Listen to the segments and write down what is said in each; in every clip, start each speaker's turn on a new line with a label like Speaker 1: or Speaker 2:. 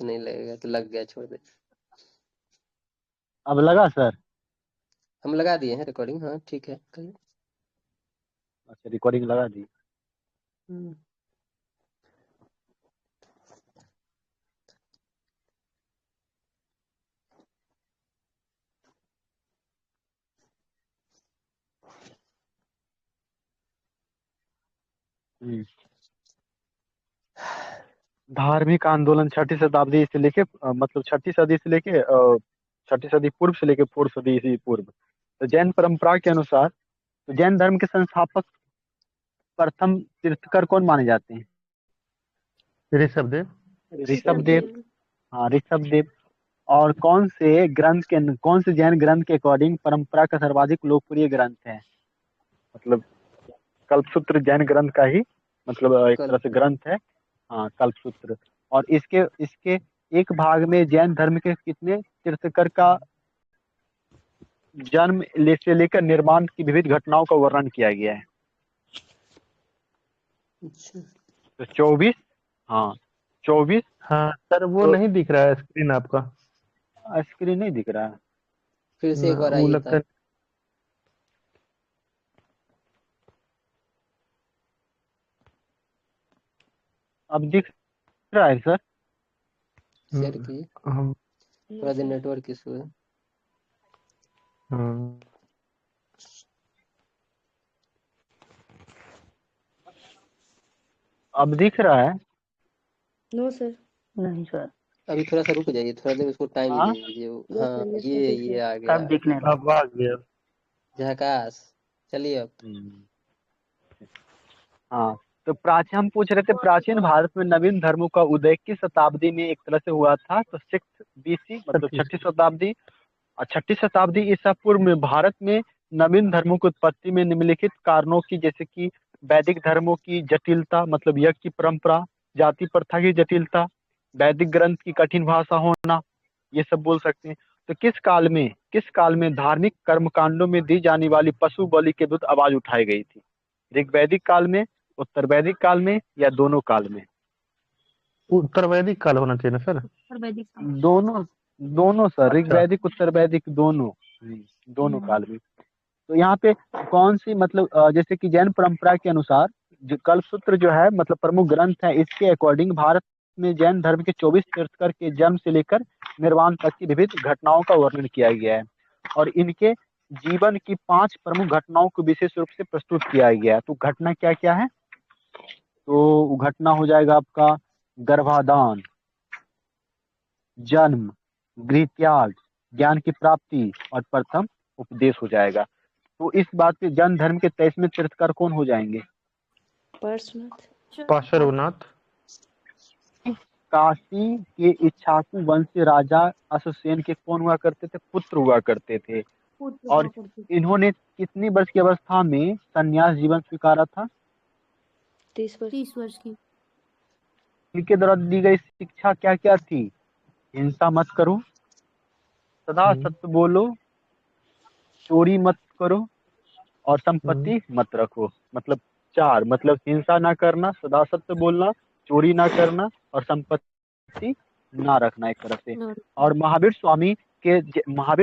Speaker 1: नहीं लगेगा तो लग गया, छोड़ दे।
Speaker 2: अब लगा सर?
Speaker 1: हम लगा दिए हैं रिकॉर्डिंग, हाँ ठीक है कहिए।
Speaker 2: अच्छा, रिकॉर्डिंग लगा दी।
Speaker 1: हम्म।
Speaker 2: धार्मिक आंदोलन छठी शताब्दी से लेके मतलब छठी सदी से लेके छठी सदी पूर्व से लेके 4th सदी ईस्वी पूर्व। तो जैन परंपरा के अनुसार तो जैन धर्म के संस्थापक प्रथम तीर्थकर कौन माने जाते हैं?
Speaker 3: ऋषभदेव।
Speaker 2: ऋषभ देव। हाँ, ऋषभ देव। और कौन से जैन ग्रंथ के अकॉर्डिंग परंपरा का सर्वाधिक लोकप्रिय ग्रंथ है? मतलब कल्पसूत्र जैन ग्रंथ का ही मतलब एक
Speaker 1: कल
Speaker 2: तरह से ग्रंथ है। हाँ, कल्पसूत्र। और इसके इसके एक भाग में जैन धर्म के कितने तीर्थकर का जन्म से लेकर निर्माण की विविध घटनाओं का वर्णन किया गया है?
Speaker 1: अच्छा।
Speaker 2: तो 24। हाँ, 24।
Speaker 3: हाँ सर, वो
Speaker 2: तो
Speaker 3: नहीं दिख रहा है स्क्रीन आपका।
Speaker 2: स्क्रीन नहीं दिख रहा है?
Speaker 1: फिर से
Speaker 3: ना
Speaker 1: एक बार
Speaker 3: वो
Speaker 1: आइए
Speaker 3: लगता
Speaker 1: तब।
Speaker 3: है।
Speaker 2: अब दिख रहा है सर?
Speaker 1: शेयर किए,
Speaker 3: हम
Speaker 1: थोड़ा दिन नेटवर्क इशू है।
Speaker 3: हाँ।
Speaker 2: अब दिख रहा है?
Speaker 4: No sir.
Speaker 5: नहीं सर।
Speaker 1: अभी थोड़ा सा रुक जाइए, थोड़ा देर उसको टाइम
Speaker 2: हाँ,
Speaker 1: दीजिए।
Speaker 4: यस
Speaker 1: हाँ
Speaker 4: सर, यस सर,
Speaker 1: ये आ गया।
Speaker 5: सब दिखने लगा।
Speaker 3: अब आ गया।
Speaker 1: झकास। चलिए अब।
Speaker 2: हाँ। तो प्राचीन हम पूछ रहे थे, प्राचीन भारत में नवीन धर्मों का उदय किस शताब्दी में एक तरह से हुआ था? तो 6th BC मतलब
Speaker 3: 36।
Speaker 2: छठी शताब्दी। और छठी शताब्दी ईसा पूर्व में भारत में नवीन धर्मों की उत्पत्ति में निम्नलिखित कारणों की, जैसे कि वैदिक धर्मों की जटिलता मतलब यज्ञ की परंपरा, जाति प्रथा की जटिलता, वैदिक ग्रंथ की कठिन भाषा होना, ये सब बोल सकते हैं। तो किस काल में धार्मिक कर्मकांडों में दी जाने वाली पशु बलि के विरुद्ध आवाज उठाई गई थी? ऋग्वैदिक काल में, उत्तर वैदिक काल में, या दोनों काल में?
Speaker 3: उत्तर वैदिक काल होना चाहिए ना सर।
Speaker 5: वैदिक
Speaker 2: दोनों। दोनों सर,
Speaker 3: अच्छा।
Speaker 2: ऋग्वैदिक उत्तर वैदिक दोनों। दोनों काल में। तो यहाँ पे कौन सी मतलब जैसे कि जैन परंपरा के अनुसार जो कल्पसूत्र जो है मतलब प्रमुख ग्रंथ है, इसके अकॉर्डिंग भारत में जैन धर्म के 24 तीर्थकर के जन्म से लेकर निर्वाण तक की विविध घटनाओं का वर्णन किया गया है। और इनके जीवन की 5 प्रमुख घटनाओं को विशेष रूप से प्रस्तुत किया गया है। तो घटना क्या क्या है? तो वो घटना हो जाएगा आपका गर्भाधान, जन्म, गृह त्याग, ज्ञान की प्राप्ति और प्रथम उपदेश हो जाएगा। तो इस बात पे जैन धर्म के 23वें तीर्थकर कौन हो जाएंगे?
Speaker 4: पार्श्वनाथ।
Speaker 3: पार्श्वनाथ।
Speaker 2: काशी के इक्ष्वाकु वंश से राजा अश्वसेन के कौन हुआ करते थे? पुत्र हुआ करते थे। और इन्होंने कितनी वर्ष की अवस्था में संन्यास जीवन स्वीकारा था?
Speaker 4: 30 वर्ष की।
Speaker 2: इनके द्वारा दी गई शिक्षा क्या क्या थी? हिंसा मत करो, सदा सत्य बोलो, चोरी मत करो, और संपत्ति मत रखो। मतलब 4, मतलब हिंसा ना करना, सदा सत्य बोलना, चोरी ना करना, और संपत्ति ना रखना एक तरह से। और महावीर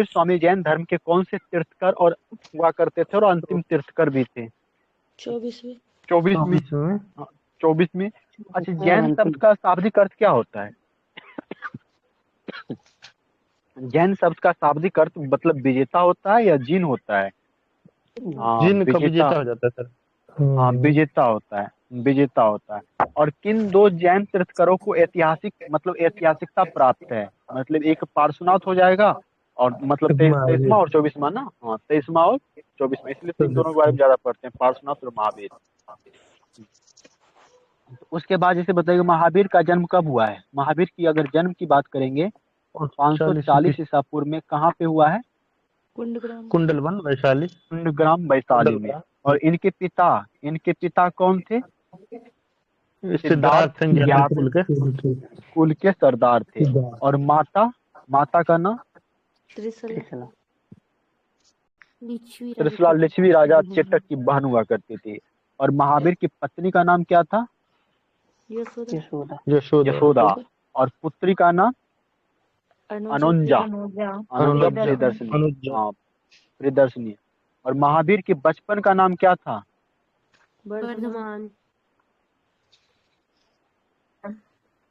Speaker 2: स्वामी जैन धर्म के कौन से तीर्थकर और हुआ करते थे और अंतिम तीर्थकर भी थे?
Speaker 4: 24वीं।
Speaker 2: 24 में। 24 में। अच्छा, जैन शब्द का शाब्दिक अर्थ क्या होता है? जैन शब्द का शाब्दिक अर्थ मतलब विजेता होता है या जिन होता है? हाँ,
Speaker 3: जिन का
Speaker 2: विजेता।
Speaker 3: विजेता हो जाता है सर।
Speaker 2: हाँ, विजेता होता है। विजेता होता है। और किन 2 जैन तीर्थकरों को ऐतिहासिकता प्राप्त है? मतलब एक पार्श्वनाथ हो जाएगा, और मतलब 23वां और 24वां ना। हाँ, 23वां और 24वां, इसलिए तो इन दोनों के बारे में ज्यादा पढ़ते हैं, पार्श्वनाथ और महावीर। तो उसके बाद जैसे बताइए महावीर का जन्म कब हुआ है? महावीर की अगर जन्म की बात करेंगे तो 540 ईसा पूर्व में कहाँ पे हुआ है?
Speaker 3: कुंडलवन वैशाली।
Speaker 2: कुंडग्राम वैशाली में। और इनके पिता कौन थे? सिद्धार्थ
Speaker 3: सिद्धार्थ
Speaker 2: ज्ञात
Speaker 3: कुल के।
Speaker 2: कुल के सरदार थे। और माता का नाम
Speaker 4: त्रिशला।
Speaker 2: त्रिशला लिच्छवी राजा चेटक की बहन हुआ करती थी। और महावीर की पत्नी का नाम क्या था?
Speaker 4: यशोदा।
Speaker 5: यशोदा।
Speaker 3: यशोदा।
Speaker 2: यशोदा। और पुत्री का नाम अनुजा।
Speaker 4: अनुजा
Speaker 2: अनुजा
Speaker 3: अनुजा
Speaker 2: प्रियदर्शनी।
Speaker 3: अनुजा
Speaker 2: हाँ, प्रियदर्शनी। और महावीर के बचपन का नाम क्या था?
Speaker 4: वर्धमान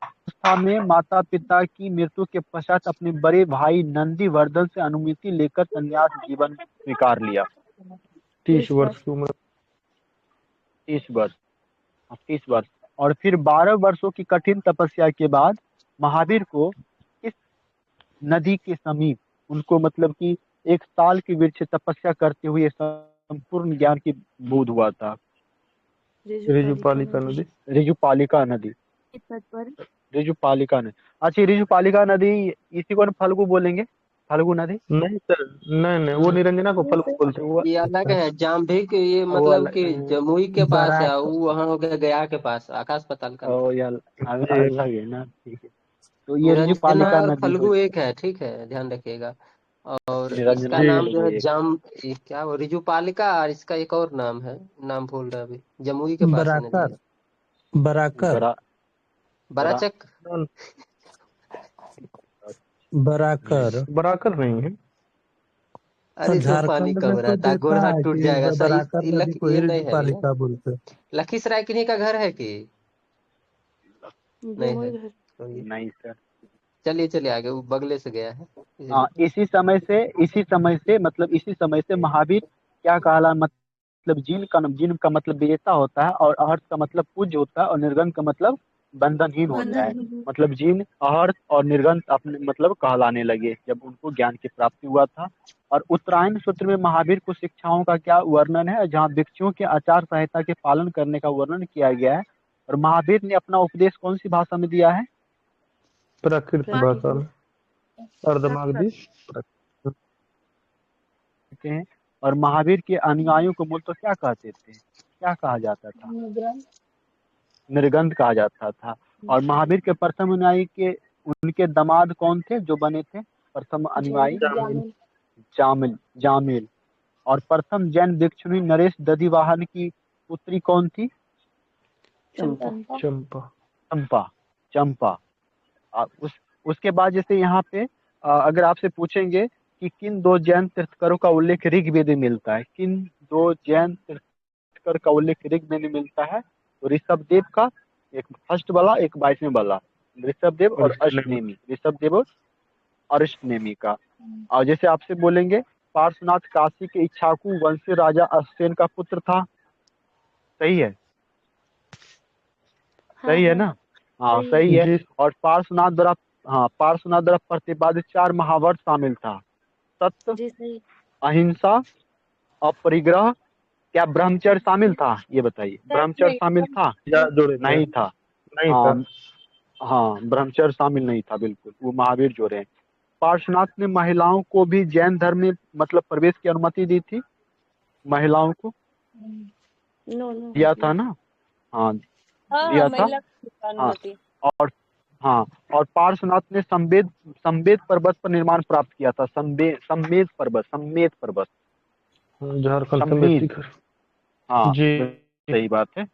Speaker 2: अवस्था में माता पिता की मृत्यु के पश्चात अपने बड़े भाई नंदीवर्धन से अनुमति लेकर संन्यास जीवन स्वीकार लिया।
Speaker 3: 30 वर्ष की उम्र
Speaker 2: 30 वर्ष। 30 वर्ष। और फिर 12 वर्षों की कठिन तपस्या के बाद महावीर को इस नदी के समीप उनको मतलब कि 1 साल की वृक्ष तपस्या करते हुए संपूर्ण ज्ञान की बोध हुआ था।
Speaker 3: ऋजुपालिका नदी
Speaker 2: ऋजुपालिका नदी। ऋजुपालिका नदी। अच्छा, ऋजुपालिका नदी इसी को फल्गु बोलेंगे, फल्गु नदी।
Speaker 3: नहीं सर, नहीं नहीं, वो निरंजना को फल्गु बोलते हैं।
Speaker 2: वो
Speaker 1: ये अलग है। जाम्भिक ये
Speaker 2: वो
Speaker 1: मतलब
Speaker 2: अलग
Speaker 1: कि जमुई के पास है, वो वहाँ हो गया गया के पास, आकाश पाताल का नाम।
Speaker 2: ये अलग है ना, ठीक है। तो ये
Speaker 1: निरंजना
Speaker 2: ऋजुपालिका
Speaker 1: और
Speaker 2: नदी हो।
Speaker 1: फल्गु एक है, ठीक है, ध्यान रखिएगा। और
Speaker 2: निरंजना
Speaker 1: इसका
Speaker 3: जी
Speaker 1: नाम जो
Speaker 2: फल्गु
Speaker 1: है
Speaker 2: एक।
Speaker 1: ये क्या वो ऋजुपालिका, और इसका एक और नाम है, नाम भूल रहा अभी, जमुई के पास है नदी है।
Speaker 5: बराकर
Speaker 2: बरा बरा
Speaker 1: बराचक।
Speaker 5: बराकर
Speaker 3: बराकर नहीं है।
Speaker 1: अरे इसमें पानी
Speaker 5: झारखंड
Speaker 1: कम
Speaker 5: में तो
Speaker 1: रहता है, गोड़
Speaker 5: देखा
Speaker 1: हाथ
Speaker 5: है
Speaker 1: टूट
Speaker 5: कि
Speaker 1: जाएगा सही।
Speaker 5: बराकर नदी को
Speaker 1: ये
Speaker 5: ही
Speaker 1: नहीं है अभी ना।
Speaker 5: ऋतुपालिका बोलते हैं।
Speaker 1: लखीसराय किन्हीं का घर है कि नहीं है?
Speaker 4: जमुई घर
Speaker 1: तो ये
Speaker 2: नहीं सर।
Speaker 1: चलिए चलिए आगे, वो बगले से गया है
Speaker 2: हाँ,
Speaker 1: इसलिए।
Speaker 2: इसी समय से महावीर क्या कहला, मतलब जिन का मतलब विजेता होता है, और अहर्ष का मतलब पूज्य होता है, और निर्गंध का मतलब बंधनहीन होता है। मतलब जिन, अहर्ष और निर्गंध अपने मतलब कहलाने लगे जब उनको ज्ञान की प्राप्ति हुआ था। और उत्तरायण सूत्र में महावीर को शिक्षाओं का क्या वर्णन है, जहाँ भिक्षुओं के आचार संहिता के पालन करने का वर्णन किया गया है। और महावीर ने अपना उपदेश कौन सी भाषा में दिया है?
Speaker 3: प्राकृत भाषा में, अर्धमागधी
Speaker 2: कहते हैं। और महावीर के अनुयायियों को मूल तो क्या कहते थे, क्या कहा जाता था? निर्गंध कहा जाता था। और महावीर के प्रथम अनुयायी के उनके दामाद कौन थे जो बने थे प्रथम अनुयायी? जामिल। जामिल। और प्रथम जैन भिक्षुणी नरेश दधिवाहन की पुत्री कौन थी?
Speaker 3: चंपा
Speaker 2: चंपा। चंपा। उसके बाद जैसे यहाँ पे अगर आपसे पूछेंगे कि किन 2 जैन तीर्थकरों का उल्लेख ऋग्वेद में मिलता है, किन 2 जैन तीर्थकर का उल्लेख ऋग्वेद में मिलता है, तो ऋषभदेव का एक फर्स्ट वाला, एक 22वें वाला, ऋषभदेव और अष्टनेमी। ऋषभदेव और अष्टनेमी का। और जैसे आपसे बोलेंगे पार्श्वनाथ काशी के इच्छाकू वंशी राजा अश्वेन का पुत्र था। सही है? सही है ना? हाँ सही है। और पार्श्वनाथ द्वारा प्रतिपादित 4 महावर्त शामिल था। सत्य, अहिंसा, अपरिग्रह, क्या ब्रह्मचर्य शामिल था? ये बताइए, ब्रह्मचर्य शामिल था? नहीं था।
Speaker 3: नहीं था।
Speaker 2: हाँ, ब्रह्मचर्य शामिल नहीं था, बिल्कुल, वो महावीर जोड़े हैं। पार्श्वनाथ ने महिलाओं को भी जैन धर्म में मतलब प्रवेश की अनुमति दी थी, महिलाओं को दिया था ना? हाँ दिया था। हाँ। और हाँ, और पार्श्वनाथ ने संवेद पर्वत पर निर्माण प्राप्त किया था। संवेद पर्वत
Speaker 3: झारखंड
Speaker 2: सम्मेद।
Speaker 3: समेत शिखर।
Speaker 2: हाँ
Speaker 3: जी
Speaker 2: सही बात है।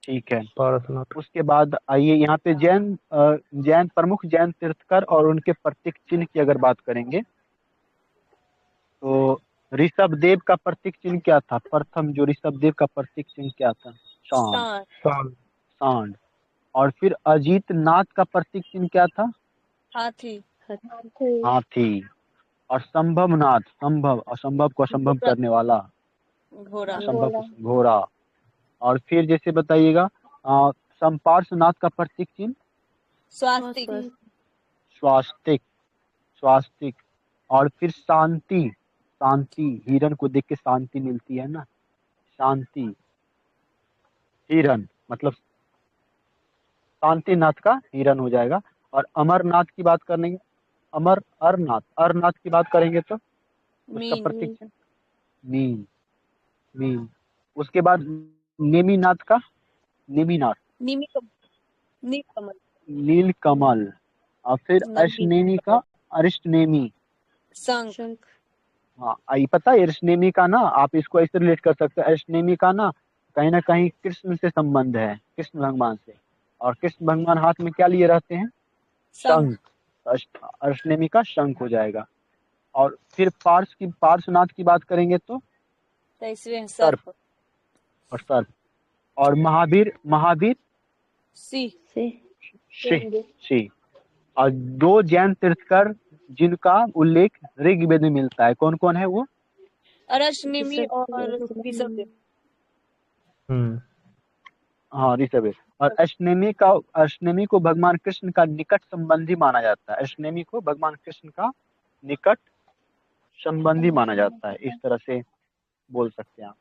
Speaker 2: ठीक है।
Speaker 3: पारसनाथ।
Speaker 2: उसके बाद आइए यहाँ पे प्रमुख जैन तीर्थकर और उनके प्रतीक चिन्ह की अगर बात करेंगे तो ऋषभदेव का प्रतीक चिन्ह क्या था? प्रथम जो ऋषभदेव का प्रतीक चिन्ह क्या था? सांड। और फिर अजीत नाथ का प्रतीक चिन्ह क्या था? हाथी। और संभव असंभव को असंभव करने वाला, असंभव को घोड़ा। और फिर जैसे बताइएगा संपार्श्वनाथ का प्रतीक चिन्ह? स्वास्तिक। और फिर शांति, हिरण को देख के शांति मिलती है ना, शांति, हिरण मतलब शांतिनाथ का हिरण हो जाएगा। और अमरनाथ की बात करेंगे, अरनाथ की बात करेंगे तो उसका प्रतीक मीन। उसके बाद नीलकमल। और फिर अष्टनेमी का अरिष्टनेमी। हाँ, ये पता है अरिष्टनेमी का ना, आप इसको ऐसे रिलेट कर सकते हैं, अरिष्टनेमी का ना कहीं कृष्ण से संबंध है, कृष्ण भगवान से। और कृष्ण भगवान हाथ में क्या लिए रहते हैं?
Speaker 6: शंख।
Speaker 2: शंख। अर्शनेमी का शंख हो जाएगा। और फिर पार्श्वनाथ की बात करेंगे तो
Speaker 6: 23वें
Speaker 2: सर्प
Speaker 6: सर्प।
Speaker 2: और सर्प। और महावीर
Speaker 6: सिंह।
Speaker 2: सिंह। सिंह। और दो जैन तीर्थकर जिनका उल्लेख ऋग्वेद में मिलता है, कौन कौन है वो?
Speaker 6: अरशनेमी और ऋषभदेव।
Speaker 3: हम्म
Speaker 2: हाँ, ऋषभ। और अष्टनेमी को भगवान कृष्ण का निकट संबंधी माना जाता है। अष्टनेमी को भगवान कृष्ण का निकट संबंधी माना जाता है, इस तरह से बोल सकते हैं आप।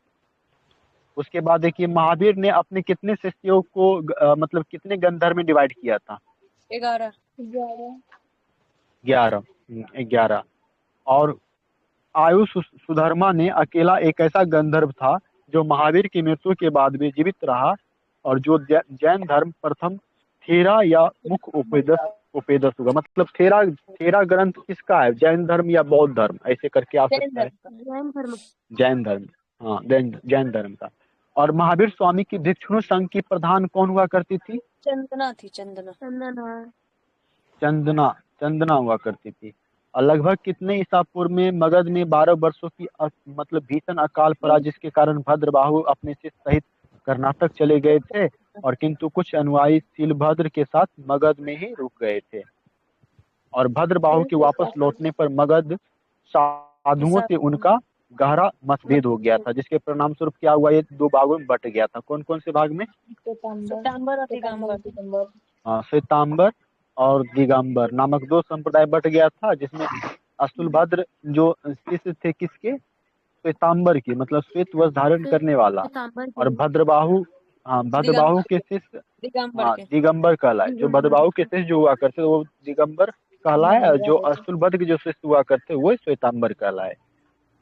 Speaker 2: उसके बाद देखिए, महावीर ने अपने कितने शिष्यों को मतलब कितने गंधर्व में डिवाइड किया था?
Speaker 6: 11।
Speaker 2: 11। 11। और आयुष सुधर्मा ने अकेला एक ऐसा गंधर्व था जो महावीर की मृत्यु के बाद भी जीवित रहा, और जो जैन धर्म प्रथम थेरा या मुख्य उपेदस हुआ। मतलब थेरा ग्रंथ किसका है? जैन धर्म या बौद्ध धर्म, ऐसे करके आ सकता है।
Speaker 4: जैन धर्म।
Speaker 2: जैन धर्म। हाँ, जैन धर्म का। और महावीर स्वामी की भिक्षुणी संघ की प्रधान कौन हुआ करती थी?
Speaker 6: चंदना थी। चंदना।
Speaker 2: चंदना हुआ करती थी। और लगभग कितने ईसा पूर्व में मगध में 12 वर्षों की मतलब भीषण अकाल पड़ा, जिसके कारण भद्रबाहु अपने शिष्य सहित कर्नाटक चले गए थे, और किंतु कुछ अनुयायी सीलभद्र के साथ मगध में ही रुक गए थे। और भद्रबाहु के वापस लौटने पर मगध साधुओं से उनका गहरा मतभेद हो गया था, जिसके परिणाम स्वरूप क्या हुआ? ये दो भागों में बट गया था। कौन कौन से भाग में?
Speaker 6: श्वेतांबर और दिगंबर।
Speaker 2: हाँ, श्वेतांबर और दिगंबर नामक दो संप्रदाय बट गया था, जिसमें अस्तुलभद्र जो शिष्य थे किसके? श्वेतांबर की, मतलब श्वेत वस्त्र धारण करने वाला। और भद्रबाहु, हाँ, भद्रबाहु के शिष्य
Speaker 6: दिगंबर के।
Speaker 2: दिगंबर कहलाए। जो भद्रबाहु के शिष्य जो हुआ करते वो दिगंबर कहलाए, और जो अस्तुलभद्र के जो शिष्य हुआ करते वो श्वेतांबर कहलाए।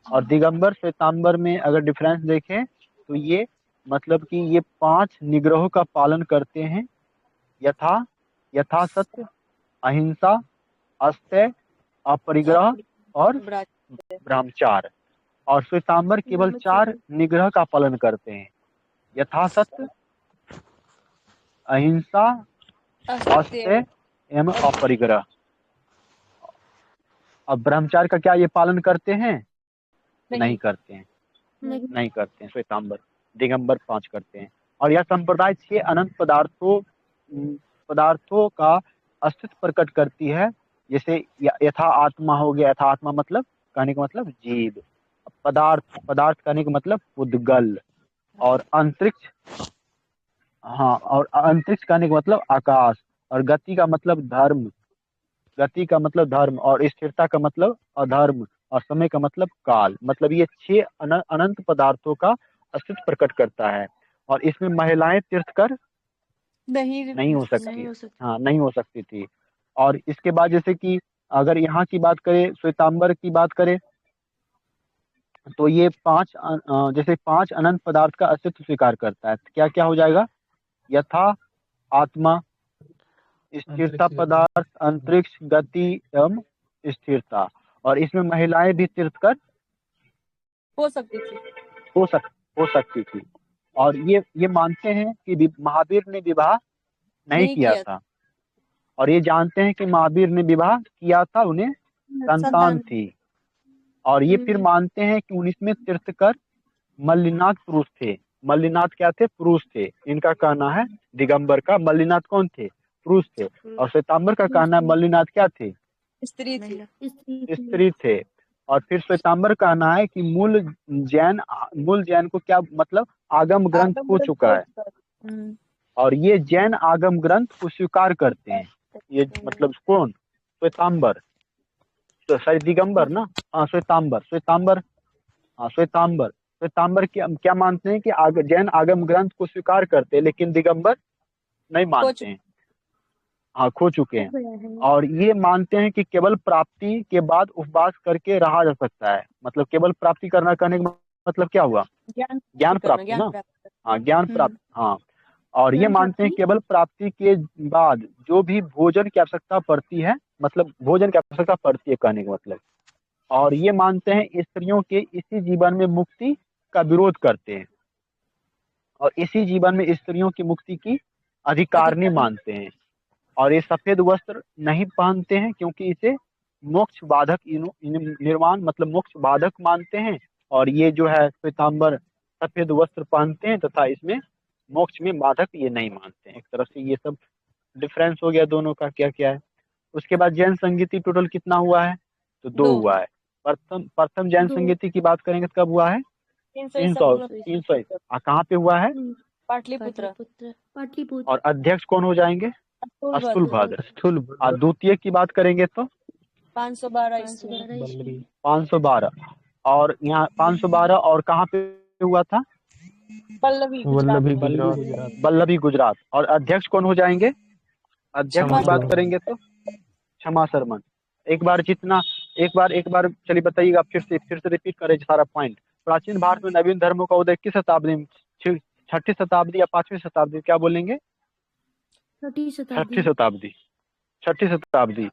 Speaker 2: और दिगंबर श्वेतांबर में अगर डिफरेंस देखें तो ये मतलब कि ये 5 निग्रहों का पालन करते हैं, यथा सत्य, अहिंसा, अस्तेय, अपरिग्रह और ब्रह्मचार। और श्वेतांबर केवल 4 निग्रह का पालन करते हैं, यथा सत्य, अहिंसा, अस्तेय एवं अपरिग्रह। अब ब्रह्मचार का क्या ये पालन करते हैं? नहीं करते हैं। नहीं करते हैं श्वेतांबर। दिगंबर 5 करते हैं। और यह संप्रदाय 6 अनंत पदार्थों का अस्तित्व प्रकट करती है, जैसे यथा आत्मा हो गया। यथा आत्मा मतलब कहने का मतलब जीव। पदार्थ कहने का मतलब उद्गल। और अंतरिक्ष, हाँ, और अंतरिक्ष कहने का मतलब आकाश। और गति का मतलब धर्म। और स्थिरता का मतलब अधर्म। और समय का मतलब काल। मतलब ये 6 अनंत पदार्थों का अस्तित्व प्रकट करता है। और इसमें महिलाएं तीर्थकर नहीं हो सकती। हाँ, नहीं हो सकती थी। और इसके बाद जैसे कि अगर यहाँ की बात करें, श्वेतांबर की बात करें, तो ये 5 अनंत पदार्थ का अस्तित्व स्वीकार करता है। क्या क्या हो जाएगा? यथा आत्मा, स्थिरता पदार्थ, अंतरिक्ष, गति एवं स्थिरता। और इसमें महिलाएं भी तीर्थकर
Speaker 6: हो सकती थी।
Speaker 2: हो सकती थी। और ये मानते हैं कि महावीर ने विवाह नहीं किया था। और ये जानते हैं कि महावीर ने विवाह किया था, उन्हें संतान थी। और ये फिर मानते हैं कि 19वें तीर्थकर मल्लिनाथ पुरुष थे। मल्लिनाथ क्या थे? पुरुष थे। इनका कहना है। दिगंबर का मल्लिनाथ कौन थे? पुरुष थे। और श्वेतांबर का कहना है मल्लिनाथ क्या थे? स्त्री थे। और फिर श्वेतांबर का कहना है कि मूल जैन को क्या मतलब आगम ग्रंथ हो चुका है। और ये जैन आगम ग्रंथ को स्वीकार करते हैं। ये मतलब कौन? श्वेतांबर, तो सॉरी दिगंबर ना, हाँ, श्वेतांबर क्या मानते हैं कि जैन आगम ग्रंथ को स्वीकार करते हैं, लेकिन दिगंबर नहीं मानते हैं। हाँ, खो चुके हैं। और ये मानते हैं कि केवल प्राप्ति के बाद उपवास करके रहा जा सकता है। मतलब केवल प्राप्ति करना कहने का मतलब क्या हुआ? ज्ञान प्राप्ति ना। हाँ, ज्ञान प्राप्ति। हाँ। और ये मानते हैं केवल प्राप्ति के बाद जो भी भोजन की आवश्यकता पड़ती है, मतलब भोजन की आवश्यकता पड़ती है कहने का मतलब। और ये मानते हैं स्त्रियों के इसी जीवन में मुक्ति का विरोध करते हैं। और इसी जीवन में स्त्रियों की मुक्ति की अधिकारनी मानते हैं। और ये सफेद वस्त्र नहीं पहनते हैं क्योंकि इसे मोक्ष बाधक निर्वाण मतलब मोक्ष बाधक मानते हैं। और ये जो है पीताम्बर सफेद वस्त्र पहनते हैं तथा इसमें मोक्ष में बाधक ये नहीं मानते हैं। एक तरफ से ये सब डिफरेंस हो गया दोनों का क्या क्या है। उसके बाद जैन संगीति टोटल कितना हुआ है? तो 2
Speaker 6: दो।
Speaker 2: हुआ है। प्रथम जैन
Speaker 4: 2
Speaker 2: संगीति की बात करेंगे तो कब हुआ है?
Speaker 6: 300
Speaker 2: 300 कहाँ पे हुआ है?
Speaker 6: पाटलिपुत्र।
Speaker 4: पाटलिपुत्र।
Speaker 2: और अध्यक्ष कौन हो जाएंगे? अस्तुलभद्र।
Speaker 3: स्थूल
Speaker 2: और द्वितीय की बात करेंगे तो
Speaker 6: 512
Speaker 4: 512
Speaker 2: 512। और यहाँ 512 और कहाँ पे हुआ था?
Speaker 6: पल्लवी
Speaker 3: वल्लभी
Speaker 6: गुजरात में।
Speaker 3: गुजरात।
Speaker 2: वल्लभी गुजरात। और अध्यक्ष कौन हो जाएंगे? अध्यक्ष
Speaker 3: क्षमा
Speaker 2: की बात
Speaker 3: शर्मा।
Speaker 2: करेंगे तो क्षमा शर्मन। एक बार चलिए बताइएगा, फिर से रिपीट करें सारा पॉइंट। प्राचीन भारत में नवीन धर्मों का उदय किस शताब्दी में? 6ठी शताब्दी या 5वीं शताब्दी? क्या बोलेंगे?
Speaker 4: 6ठी
Speaker 2: छठी
Speaker 4: शताब्दी।
Speaker 2: शताब्दी।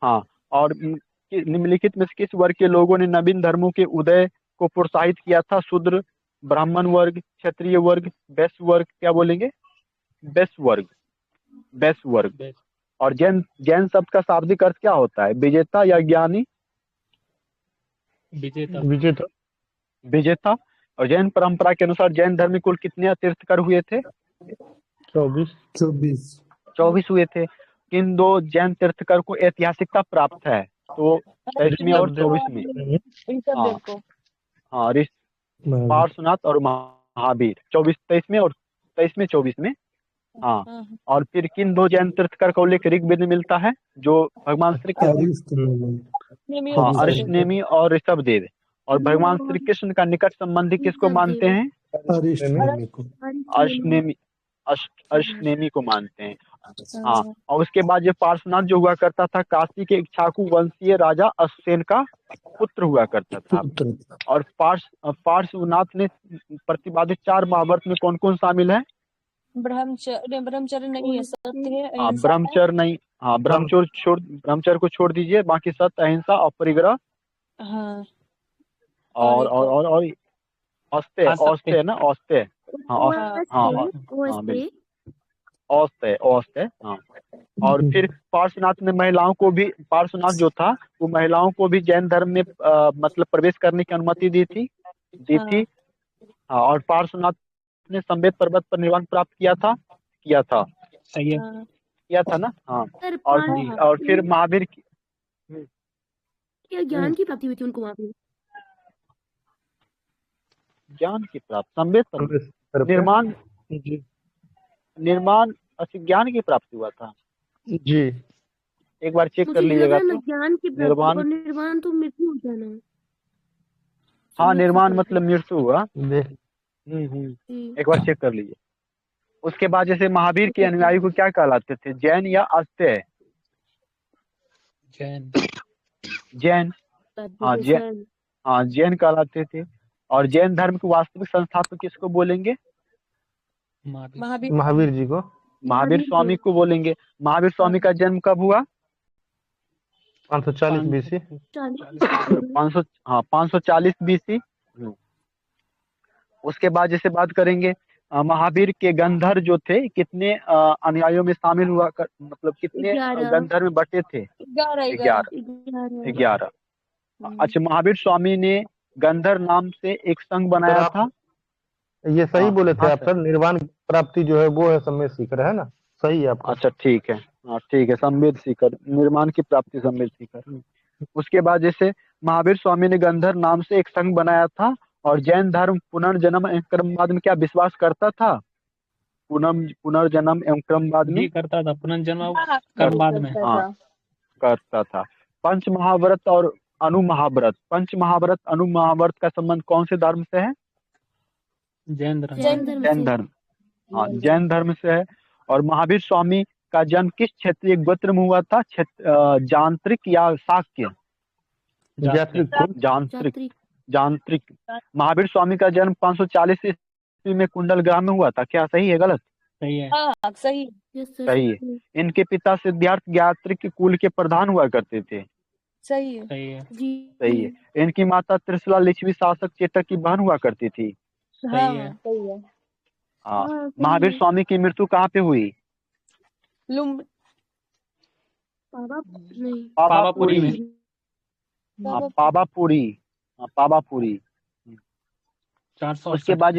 Speaker 2: हाँ। और निम्नलिखित में से किस वर्ग के लोगों ने नवीन धर्मों के उदय को प्रोत्साहित किया था? शूद्र, ब्राह्मण वर्ग, क्षत्रिय वर्ग, वैश्य वर्ग? क्या बोलेंगे? वैश्य वर्ग। और जैन शब्द का शाब्दिक अर्थ क्या होता है? विजेता या ज्ञानी? विजेता। और जैन परंपरा के अनुसार जैन धर्म में कुल कितने तीर्थकर हुए थे?
Speaker 5: 24
Speaker 2: 24 हुए थे। किन 2 जैन तीर्थकर को ऐतिहासिकता प्राप्त है? तो 23वें और 24वें।
Speaker 6: ऋषभदेव को।
Speaker 2: हाँ, पार्श्वनाथ और महावीर 23वें और 24वें। हाँ। और फिर किन 2 जैन तीर्थकर का उल्लेख ऋग्वेद में मिलता है जो भगवान श्री कृष्ण? हाँ, अरिष्टनेमी और ऋषभदेव। और भगवान श्री कृष्ण का निकट संबंधी किसको मानते हैं? अरिष्टनेमी को मानते हैं। हाँ। और उसके बाद जो पार्श्वनाथ जो हुआ करता था काशी के इक्ष्वाकु वंशीय राजा अश्वसेन का पुत्र हुआ करता था। और पार्श्वनाथ ने प्रतिपादित 4 महाव्रत में कौन कौन शामिल है?
Speaker 6: ब्रह्मचर्य नहीं है, सत्य है,
Speaker 2: हाँ,
Speaker 6: अहिंसा
Speaker 2: ब्रह्मचर्य नहीं। हाँ, ब्रह्मचर्य को छोड़ दीजिए, बाकी सत्य, अहिंसा, अपरिग्रह
Speaker 6: हाँ।
Speaker 2: और औस्ते है ना, औस्ते। हाँ बिल्कुल औस्ते। हाँ। और फिर पार्श्वनाथ ने पार्श्वनाथ जो था वो महिलाओं को भी जैन धर्म में मतलब प्रवेश करने की अनुमति दी थी। हाँ। और पार्श्वनाथ ने संवेद पर्वत पर निर्वाण प्राप्त किया था।
Speaker 3: सही है।
Speaker 2: किया था ना। हाँ। और फिर महावीर की
Speaker 4: क्या ज्ञान की प्राप्ति हुई थी उनको वहां पे?
Speaker 2: ज्ञान की प्राप्ति संवेद पर्वत
Speaker 3: जी
Speaker 2: निर्माण ज्ञान की प्राप्ति हुआ था।
Speaker 3: जी
Speaker 2: एक बार चेक कर
Speaker 4: मुझे लग
Speaker 2: लीजिएगा
Speaker 4: रहा है ना,
Speaker 2: तो
Speaker 4: ज्ञान की प्राप्ति और निर्वाण तो मृत्यु हो जाना है।
Speaker 2: हाँ, निर्माण मतलब मृत्यु हुआ।
Speaker 3: देख
Speaker 2: एक बार चेक कर लीजिए। उसके बाद जैसे महावीर के अनुयायी को क्या कहलाते थे? जैन या अस्तेय? जैन। हाँ, जैन कहलाते थे। और जैन धर्म के वास्तविक संस्थापक किसको बोलेंगे?
Speaker 3: महावीर जी को।
Speaker 2: महावीर स्वामी को बोलेंगे। महावीर स्वामी का जन्म कब हुआ?
Speaker 3: 540 बीसी।
Speaker 2: 540 बीसी। उसके बाद जैसे बात करेंगे महावीर के गंधर जो थे कितने अनुयायियों में शामिल हुआ मतलब कितने गंधर में बटे थे? 11। अच्छा, महावीर स्वामी ने गंधर नाम से एक संघ बनाया था।
Speaker 3: ये सही बोले थे आप सर। निर्वाण प्राप्ति जो है वो है संवेद शिखर, है ना? सही है आपका।
Speaker 2: अच्छा, ठीक है। हाँ, ठीक है, संवेद शिखर, निर्माण की प्राप्ति संवेद शिखर। उसके बाद जैसे महावीर स्वामी ने गंधर नाम से एक संघ बनाया था। और जैन धर्म पुनर्जन्म एवं क्रमवाद में क्या विश्वास करता था? पुनर्जन्म एवं क्रमवाद में
Speaker 3: करता था। पुनर्जन्म क्रमवाद में
Speaker 2: करता था। पंच महाव्रत और अनुमहाव्रत का संबंध कौन से धर्म से है?
Speaker 3: जैन
Speaker 2: धर्म। हाँ, जैन धर्म से है। और महावीर स्वामी का जन्म किस क्षेत्रीय गोत्र में हुआ था? जांत्रिक या शाक्य? जांत्रिक। महावीर स्वामी का जन्म 540 ईस्वी में कुंडल ग्राम में हुआ था। क्या सही है गलत?
Speaker 3: सही है।
Speaker 6: हाँ, सही
Speaker 2: है। इनके पिता सिद्धार्थ ज्ञात्रिक कुल के प्रधान हुआ करते थे।
Speaker 6: सही है।
Speaker 2: सही है। इनकी माता त्रिशला लिच्छवी शासक चेतक की बहन हुआ करती थी।
Speaker 6: सही है।
Speaker 2: हाँ। महावीर स्वामी की मृत्यु कहाँ पे हुई?
Speaker 6: लुम्ब
Speaker 4: पावा नहीं
Speaker 2: पावापुरी
Speaker 7: में
Speaker 2: हाँ पावापुरी हाँ पावापुरी
Speaker 7: 468
Speaker 2: उसके बाद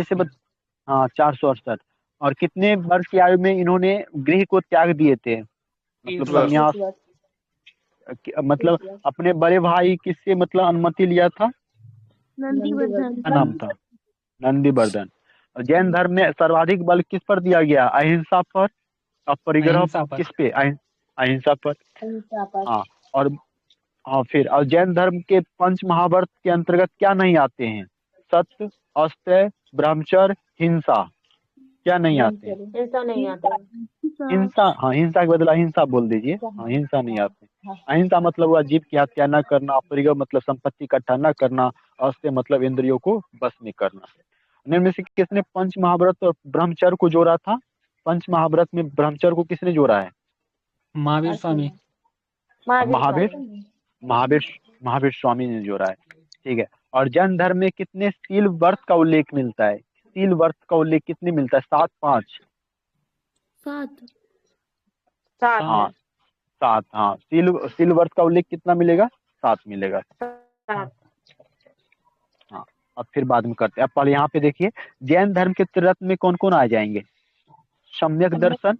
Speaker 2: हाँ 468 और कितने वर्ष की आयु में इन्होंने गृह को त्याग दिए थे मतलब
Speaker 7: 30 वर्ष।
Speaker 2: संन्यास मतलब अपने बड़े भाई किससे मतलब अनुमति लिया था
Speaker 4: नंदीवर्धन
Speaker 2: क्या नाम था नंदीवर्धन। और जैन धर्म में सर्वाधिक बल किस पर दिया गया अहिंसा पर अपरिग्रह
Speaker 7: अहिंसा पर।
Speaker 2: किस पे अहिंसा पर हाँ और हाँ फिर और जैन धर्म के पंच महाव्रत के अंतर्गत क्या नहीं आते हैं सत्य अस्तेय ब्रह्मचर्य हिंसा क्या नहीं आते हैं
Speaker 8: ऐसा नहीं आता
Speaker 2: हिंसा हाँ हिंसा के बदला हिंसा बोल दीजिए हाँ हिंसा नहीं आते अहिंसा मतलब हुआ जीव की हत्या न करना अपरिग्रह मतलब संपत्ति इकट्ठा न करना अस्तेय मतलब इंद्रियों को बस में करना। इनमें से किसने पंच महाव्रत और ब्रह्मचर्य को जोड़ा था पंच महाव्रत में ब्रह्मचर्य को किसने जोड़ा है
Speaker 7: महावीर स्वामी।
Speaker 2: महावीर स्वामी ने जोड़ा है ठीक है। और जैन धर्म में कितने शील व्रत का उल्लेख मिलता है शील व्रत का उल्लेख कितने मिलता है 7 5
Speaker 8: सात
Speaker 2: हाँ 7 हाँ शील व्रत का उल्लेख कितना मिलेगा 7 मिलेगा।
Speaker 8: सात
Speaker 2: हाँ अब फिर बाद में करते हैं। अब पहले यहाँ पे देखिए जैन धर्म के त्रिरत्न में कौन कौन आ जाएंगे सम्यक दर्शन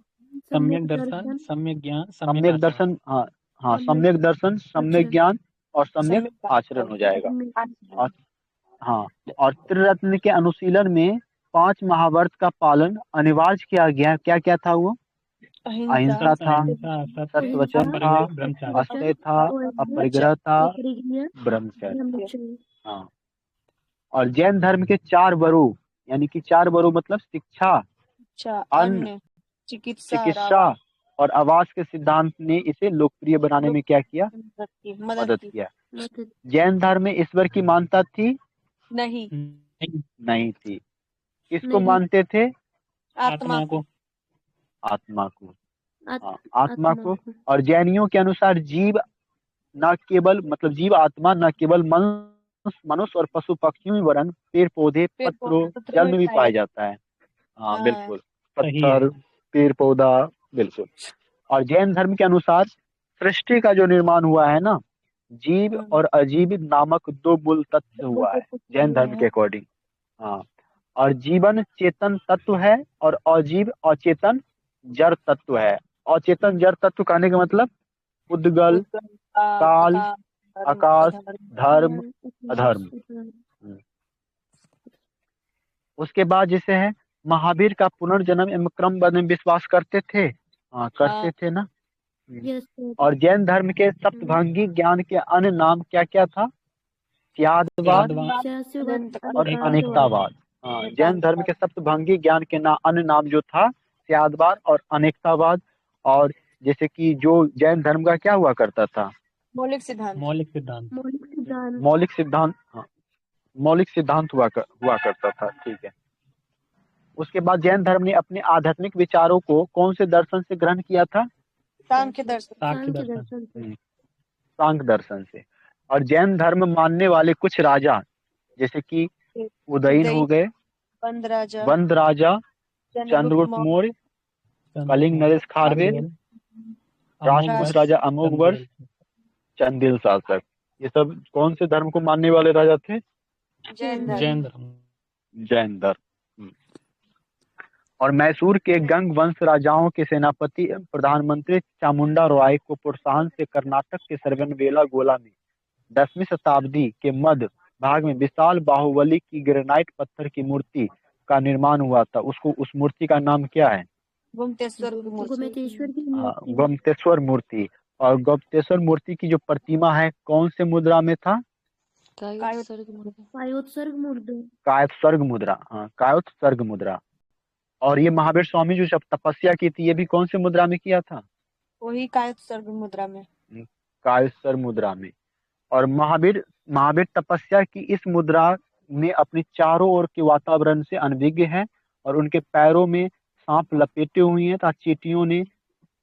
Speaker 7: सम्यक दर्शन सम्यक ज्ञान
Speaker 2: सम्यक
Speaker 7: आचरण।
Speaker 2: दर्शन हाँ हाँ सम्यक दर्शन सम्यक ज्ञान और सम्यक आचरण हो जाएगा। और हाँ और त्रिरत्न के अनुशीलन में 5 महाव्रत का पालन अनिवार्य किया गया क्या क्या था वो अहिंसा था सत्यवचन था अस्तेय था अपरिग्रह था ब्रह्मचर्य हाँ। और जैन धर्म के 4 वरु यानी कि 4 वरु मतलब शिक्षा अन्न चिकित्सा और आवास के सिद्धांत ने इसे लोकप्रिय बनाने में क्या किया मदद किया। जैन धर्म में ईश्वर की मान्यता थी नहीं थी किसको मानते थे
Speaker 7: आत्मा को
Speaker 2: आत्मा को। और जैनियों के अनुसार जीव न केवल मतलब जीव आत्मा न केवल मनुष्य और पशु पक्षियों में वरन पेड़ पौधे पत्रों जल में भी पाया जाता है। हाँ बिल्कुल पत्थर पेड़ पौधा बिल्कुल। और जैन धर्म के अनुसार सृष्टि का जो निर्माण हुआ है ना जीव और अजीव नामक 2 मूल तत्व से हुआ है जैन धर्म के अकॉर्डिंग। हाँ और जीवन चेतन तत्व है और अजीव अचेतन जड़ तत्व है। अचेतन जड़ तत्व कहने का मतलब उद्गल काल आकाश धर्म अधर्म। उसके बाद जैसे है महावीर का पुनर्जन्म एवं क्रमबद्ध में विश्वास करते थे हाँ करते थे ना। और जैन धर्म के सप्तभंगी ज्ञान के अन्य नाम क्या क्या था त्यागवाद और अनेकतावाद। हाँ जैन धर्म के सप्तभंगी ज्ञान के अन्य नाम जो था त्यागवाद और अनेकतावाद। और जैसे कि जो जैन धर्म का क्या हुआ करता था
Speaker 6: मौलिक सिद्धांत
Speaker 2: मौलिक सिद्धांत हुआ करता था ठीक है। उसके बाद जैन धर्म ने अपने आध्यात्मिक विचारों को कौन से दर्शन से ग्रहण किया था
Speaker 6: सांख्य दर्शन
Speaker 2: सांख्य दर्शन से। और जैन धर्म मानने वाले कुछ राजा जैसे कि उदयन हो गए बंद राजा चंद्रगुप्त मौर्य कलिंग नरेश खारवेल राजपूत राजा अमोघवर्ष चंदेल शासक ये सब कौन से धर्म को मानने वाले राजा थे
Speaker 7: जैन
Speaker 2: धर्म। और मैसूर के गंग वंश राजाओं के सेनापति प्रधानमंत्री चामुंडा रॉय को प्रोत्साहन से कर्नाटक के सर्वेनवेला गोला में 10वीं शताब्दी के मध्य भाग में विशाल बाहुबली की ग्रेनाइट पत्थर की मूर्ति का निर्माण हुआ था। उस मूर्ति का नाम क्या है गोमतेश्वर मूर्ति। और गोमतेश्वर मूर्ति की जो प्रतिमा है कौन से मुद्रा में था कायोत्सर्ग मुद्रा। और ये महावीर स्वामी जो जब तपस्या की थी ये भी कौन से मुद्रा में किया था
Speaker 6: वही कायोत्सर्ग
Speaker 2: मुद्रा में। और महावीर तपस्या की इस मुद्रा में अपने चारों ओर के वातावरण से अनभिज्ञ है और उनके पैरों में सांप लपेटे हुए हैं तथा चींटियों ने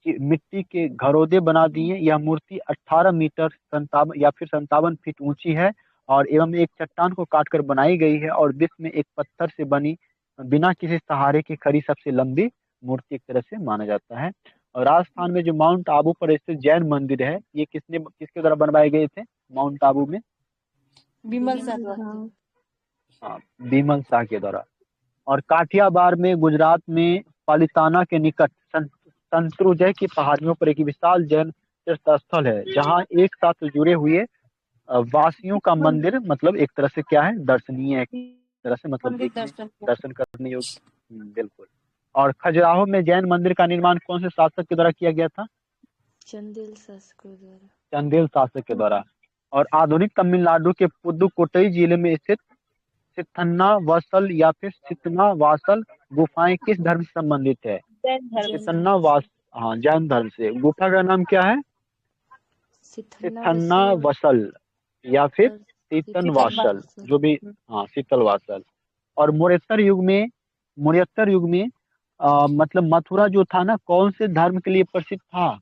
Speaker 2: मिट्टी के घरौदे बना दिए। यह मूर्ति 18 मीटर 57 फीट ऊंची है और एवं एक चट्टान को काटकर बनाई गई है और विश्व में एक पत्थर से बनी बिना किसी सहारे के खड़ी सबसे लंबी मूर्ति एक तरह से माना जाता है। और राजस्थान में जो माउंट आबू पर स्थित जैन मंदिर है, ये किसके द्वारा बनवाए गए थे माउंट आबू में?
Speaker 6: विमल शाह।
Speaker 2: हाँ, बिमल शाह के द्वारा। और काठियावाड़ में गुजरात में पालिताना के निकट शंत्रुजय की पहाड़ियों पर एक विशाल जैन तीर्थ स्थल है, जहाँ एक साथ जुड़े हुए वासियों का मंदिर, मतलब एक तरह से क्या है, दर्शनीय, एक तरह से मतलब
Speaker 6: मंदिर
Speaker 2: देखने
Speaker 6: दर्शन
Speaker 2: दर्शन करने योग्य। बिल्कुल। और खजुराहो में जैन मंदिर का निर्माण कौन से शासक के द्वारा किया गया था?
Speaker 9: चंदेल शासकों द्वारा।
Speaker 2: चंदेल शासक के द्वारा। और आधुनिक तमिलनाडु के पुदुकोट्टई जिले में स्थित सिथन्नावासल या फिर सितनावासल गुफाएं किस धर्म से संबंधित है?
Speaker 6: जैन धर्म।
Speaker 2: सितन्नावास, हाँ, जैन धर्म से। गुफा का नाम क्या है? सिथन्नावासल या फिर सीतनवासल, जो भी, हाँ, शीतलवासल। और मौर्योत्तर युग में मतलब मथुरा जो था ना, कौन से धर्म के लिए प्रसिद्ध था?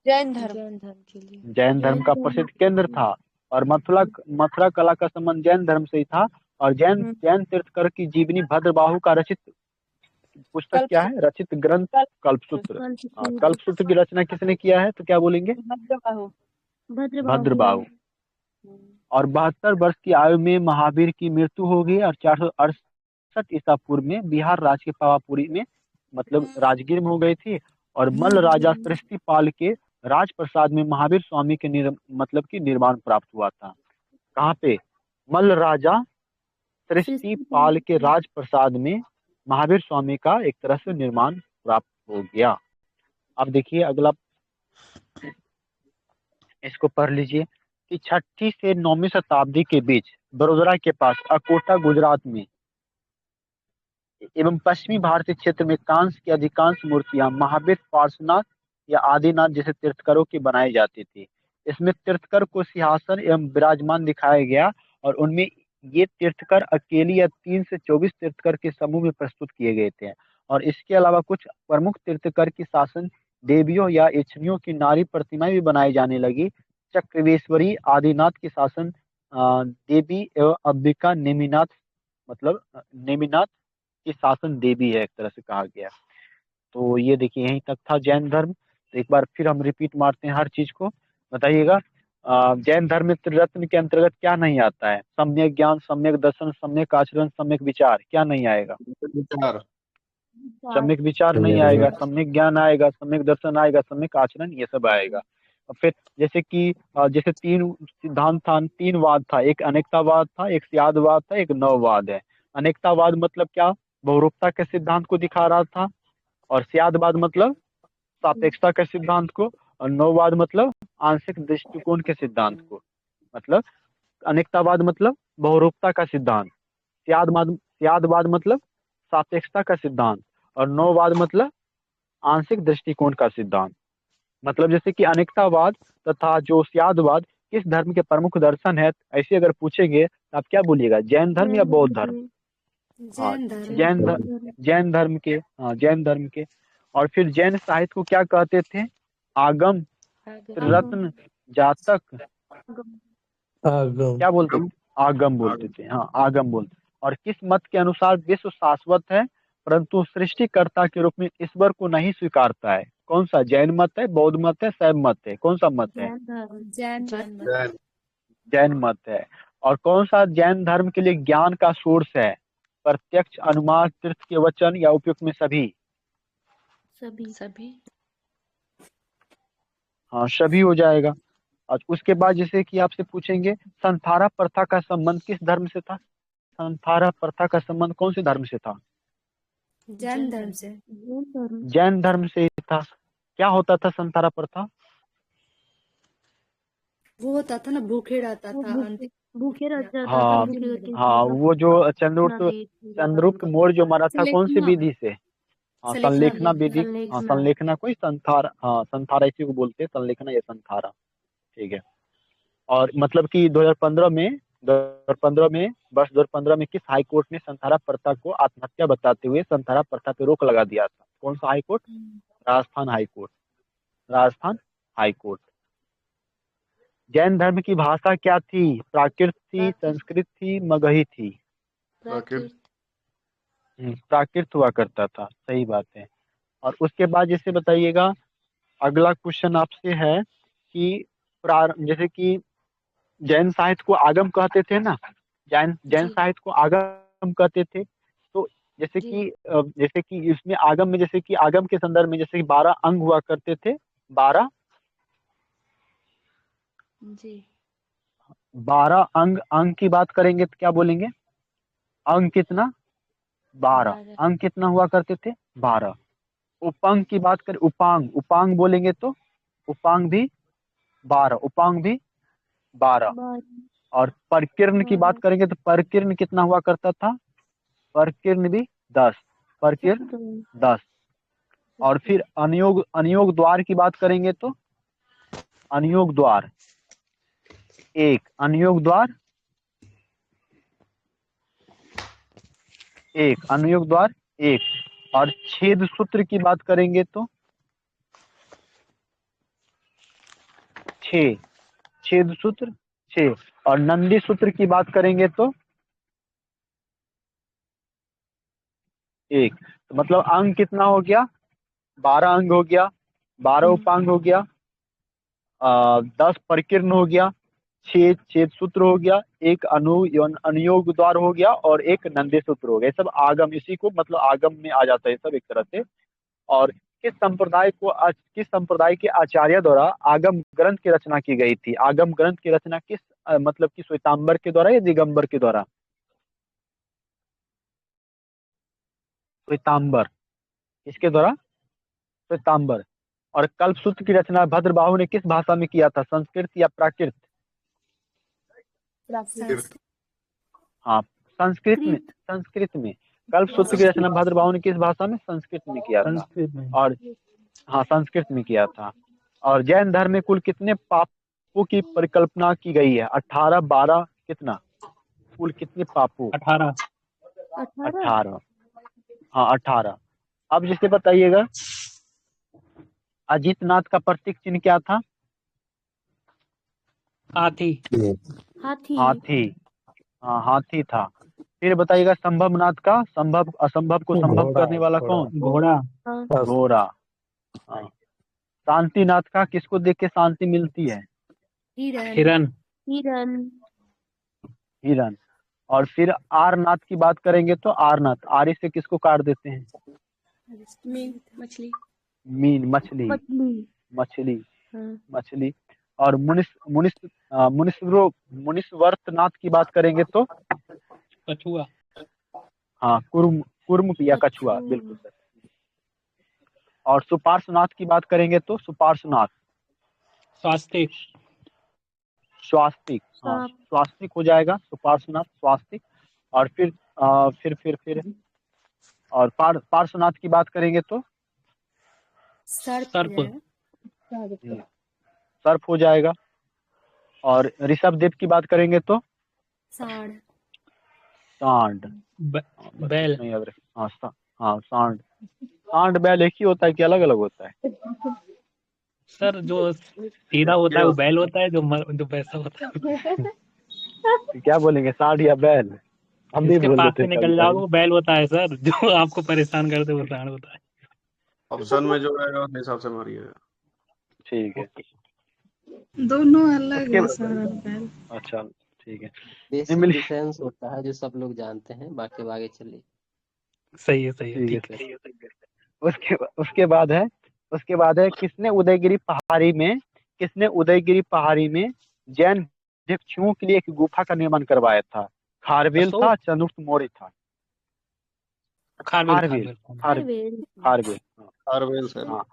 Speaker 6: जैन धर्म।
Speaker 9: जैन धर्म के लिए।
Speaker 2: जैन धर्म का प्रसिद्ध केंद्र था। और मथुरा कला का संबंध जैन धर्म से ही था। और जैन तीर्थकर की जीवनी भद्रबाहु का रचित पुस्तक क्या है? रचित ग्रंथ कल्पसूत्र। हाँ, कल्पसूत्र की रचना किसने किया है, तो क्या बोलेंगे? भद्रबाहु। और 72 वर्ष की आयु में महावीर की मृत्यु हो गई। और 468 ईसा पूर्व में बिहार राज्य के पावापुरी में, मतलब राजगीर में हो गई थी। और मल्ल राजा सृष्टिपाल के राजप्रसाद में महावीर स्वामी के मतलब की निर्माण प्राप्त हुआ था। कहाँ पे? मल्ल राजा सृष्टिपाल के राजप्रसाद में महावीर स्वामी का एक तरह से निर्माण प्राप्त हो गया। अब देखिए अगला, इसको पढ़ लीजिए कि 6ठी से 9वीं शताब्दी के बीच बड़ोदरा के पास अकोटा गुजरात में एवं पश्चिमी भारतीय क्षेत्र में कांस्य की अधिकांश मूर्तियां महावीर, पार्श्वनाथ या आदिनाथ जैसे तीर्थकरों की बनाई जाती थी। इसमें तीर्थकर को सिंहासन एवं विराजमान दिखाया गया। और उनमें ये तीर्थकर अकेली या 3 से 24 तीर्थकर के समूह में प्रस्तुत किए गए थे। और इसके अलावा कुछ प्रमुख तीर्थकर की शासन देवियों या यक्षिणियों की नारी प्रतिमाएं भी बनाई जाने लगी। चक्रवेश्वरी आदिनाथ की शासन देवी एवं अंबिका नेमिनाथ, मतलब नेमिनाथ की शासन देवी है, एक तरह से कहा गया। तो ये देखिए यहीं तक था जैन धर्म। तो एक बार फिर हम रिपीट मारते हैं हर चीज को, बताइएगा। जैन धर्म में त्रिरत्न के अंतर्गत क्या नहीं आता है? सम्यक ज्ञान, सम्यक दर्शन, सम्यक आचरण, सम्यक विचार। क्या नहीं आएगा? सम्यक विचार नहीं आएगा, सम्यक ज्ञान आएगा, सम्यक दर्शन आएगा, सम्यक आचरण, ये सब आएगा। और फिर जैसे कि जैसे 3 सिद्धांत था, 3 वाद था, एक अनेकतावाद था, एक स्यादवाद था, एक नववाद है। अनेकतावाद मतलब क्या? बहुरूपता के सिद्धांत को दिखा रहा था। और स्यादवाद मतलब सापेक्षता के सिद्धांत को। और नववाद मतलब आंशिक दृष्टिकोण के सिद्धांत को। मतलब अनेकतावाद मतलब बहुरूपता का सिद्धांत, स्यादवाद मतलब सापेक्षता का सिद्धांत, और नववाद मतलब आंशिक दृष्टिकोण का सिद्धांत। मतलब जैसे कि अनेकतावाद तथा जो स्यादवाद किस धर्म के प्रमुख दर्शन है, ऐसे अगर पूछेंगे तो आप क्या बोलिएगा? जैन धर्म या बौद्ध धर्म? हाँ, जैन धर्म के। हाँ, जैन धर्म के। और फिर जैन साहित्य को क्या कहते थे? आगम, त्रिरत्न, जातक,
Speaker 5: आगम।
Speaker 2: क्या बोलते थे? आगम बोलते थे। हाँ, आगम बोलते। और किस मत के अनुसार विश्व शाश्वत है परंतु सृष्टिकर्ता के रूप में ईश्वर को नहीं स्वीकारता है? कौन सा? जैन मत है, बौद्ध मत है, शैव मत है? कौन सा मत है? जैन मत है। और कौन सा जैन धर्म के लिए ज्ञान का सोर्स है? प्रत्यक्ष, अनुमान, तीर्थ के वचन या उपयुक्त में सभी?
Speaker 9: सभी।
Speaker 2: हाँ, सभी हो जाएगा। और उसके बाद जैसे कि आपसे पूछेंगे संथारा प्रथा का संबंध किस धर्म से था? संथारा प्रथा का संबंध कौन से धर्म से था?
Speaker 4: जैन धर्म से।
Speaker 2: जैन धर्म से ही था। क्या होता था संथारा प्रथा?
Speaker 4: वो होता था ना, भूखे रहता था, भूखे रहता था,
Speaker 2: हाँ
Speaker 4: भूखे करके
Speaker 2: हाँ,
Speaker 4: मतलब
Speaker 2: वो जो चंद्रगुप्त मौर्य जो मारा था, कौन सी विधि से? हाँ, संलेखना विधि। हाँ, संलेखना कोई संथारा, हाँ, संथारा इसी को बोलते हैं, संलेखना या संथारा। ठीक है। और मतलब कि 2015 में वर्ष 2015 में किस हाई कोर्ट ने संथारा प्रथा को आत्महत्या बताते हुए संथारा प्रथा पे रोक लगा दिया था? कौन सा high court? Rajasthan high court. Rajasthan high court. Jain धर्म की भाषा क्या थी? प्राकृत थी, संस्कृत थी, मगही थी? प्राकृत हुआ करता था, सही बात है। और उसके बाद जैसे बताइएगा अगला क्वेश्चन आपसे है कि जैसे कि जैन साहित्य को आगम कहते थे ना, जैन जैन
Speaker 9: जी
Speaker 2: साहित्य को आगम कहते थे। तो
Speaker 9: जी
Speaker 2: जैसे कि इसमें आगम में, जैसे कि आगम के संदर्भ में जैसे कि 12 अंग हुआ करते थे। 12
Speaker 9: जी
Speaker 2: 12 अंग, अंग की बात करेंगे तो क्या बोलेंगे? अंग कितना? 12।
Speaker 9: 12
Speaker 2: अंग कितना हुआ करते थे? 12। उपांग की बात करें, उपांग, उपांग बोलेंगे तो उपांग भी 12, उपांग भी 12। और परकीर्ण की बात करेंगे तो परकीर्ण कितना हुआ करता था? परकीर्ण भी 10, परकीर्ण 10। और फिर अनियोग, अनियोग द्वार की बात करेंगे तो अनियोग द्वार 1, अनियोग द्वार 1, अनियोग द्वार 1। और छेद सूत्र की बात करेंगे तो 6, छेद सूत्र 6। और नंदी सूत्र की बात करेंगे तो 1। तो मतलब अंग कितना हो गया? 12 अंग हो गया, 12 उपांग हो गया, 10 परिकीर्ण हो गया, 6 छेद सूत्र हो गया, एक अनुयोग द्वार हो गया, और एक नंदी सूत्र हो गया। ये सब आगम, इसी को मतलब आगम में आ जाता है सब एक तरह से। और किस संप्रदाय के आचार्य द्वारा आगम ग्रंथ की रचना की गई थी? आगम ग्रंथ की रचना किस मतलब कि श्वेतांबर के द्वारा या दिगंबर के द्वारा? श्वेतांबर। किसके द्वारा? श्वेतांबर। और कल्पसूत्र की रचना भद्रबाहु ने किस भाषा में किया था? संस्कृत या प्राकृत? हाँ, संस्कृत में, संस्कृत में। कल्पसूत्र की रचना भद्रबाहु ने किस भाषा में? संस्कृत में किया था।
Speaker 7: संस्कृत में।
Speaker 2: और हाँ, संस्कृत में किया था। और जैन धर्म में कुल कितने पापों की परिकल्पना की गई है? 18, 12 कितना? कुल कितने पापों?
Speaker 7: 18।
Speaker 2: 18। हाँ, 18। अब जैसे बताइएगा, अजितनाथ का प्रतीक चिन्ह क्या था?
Speaker 7: हाथी।
Speaker 4: हाथी।
Speaker 2: हाथी। हाँ, हाथी था। फिर बताइएगा, संभवनाथ का, संभव असंभव को संभव
Speaker 5: घोड़ा
Speaker 2: करने वाला
Speaker 5: घोड़ा
Speaker 2: कौन?
Speaker 7: घोड़ा।
Speaker 2: घोड़ा। हाँ। शांतिनाथ का, किसको देख के शांति मिलती है?
Speaker 4: हिरन।
Speaker 7: हिरन।
Speaker 4: हिरन।
Speaker 2: हिरन। और फिर आरनाथ की बात करेंगे तो आरनाथ, आरी से किसको काट देते हैं?
Speaker 9: मछली।
Speaker 2: मीन, मछली।
Speaker 4: मछली।
Speaker 2: मछली,
Speaker 4: हाँ।
Speaker 2: मछली। और मुनीश्वरनाथ की बात करेंगे तो
Speaker 7: कछुआ।
Speaker 2: हाँ, कुर्म, कुर्म या कछुआ, बिल्कुल सर। और सुपार्श्वनाथ की बात करेंगे तो सुपार्श्वनाथ,
Speaker 7: स्वास्तिक।
Speaker 2: स्वास्तिक। हाँ, स्वास्तिक हो जाएगा, सुपार्श्वनाथ, स्वास्तिक। और फिर और पार्श्वनाथ की बात करेंगे तो
Speaker 7: सर्प।
Speaker 2: सर्प हो जाएगा। और ऋषभ देव की बात करेंगे तो
Speaker 4: सांड।
Speaker 2: सांड।
Speaker 7: बैल।
Speaker 2: नहीं, हाँ, हाँ, सांड। सांड बैल एक ही होता है कि अलग अलग होता है?
Speaker 7: सर जो सीधा होता है वो बैल होता है, जो वैसा होता है
Speaker 2: क्या बोलेंगे, सांड या बैल? हम भी
Speaker 7: जिसके
Speaker 2: बोल
Speaker 7: पास
Speaker 2: देते
Speaker 7: से
Speaker 2: हैं कभी
Speaker 7: निकल जाओ
Speaker 2: कभी।
Speaker 7: वो बैल होता है सर, जो आपको परेशान करते वो सांड होता है।
Speaker 10: ऑप्शन में जो रहेगा उस हिसाब से मारिएगा।
Speaker 2: ठीक है।
Speaker 11: दोनों अलग
Speaker 2: उसके
Speaker 11: है सर और बैल।
Speaker 2: अच्छा, ठीक है।
Speaker 1: Basic
Speaker 2: English.
Speaker 1: डिफरेंस होता है जो सब लोग जानते हैं, बाकी आगे चलिए।
Speaker 7: सही है, सही है,
Speaker 2: ठीक है
Speaker 7: ठीक है।
Speaker 2: सर। उसके बाद है किसने उदयगिरी पहाड़ी में जैन भिक्षुओं के लिए एक गुफा का निर्माण करवाया था? खारवेल था,
Speaker 7: अशोक।
Speaker 2: चंद्रगुप्त मौर्य था?
Speaker 7: खारवेल।
Speaker 2: खारवेल,
Speaker 4: खारवेल।
Speaker 2: खारवेल। हाँ,
Speaker 10: खारवेल सर।
Speaker 2: हाँ,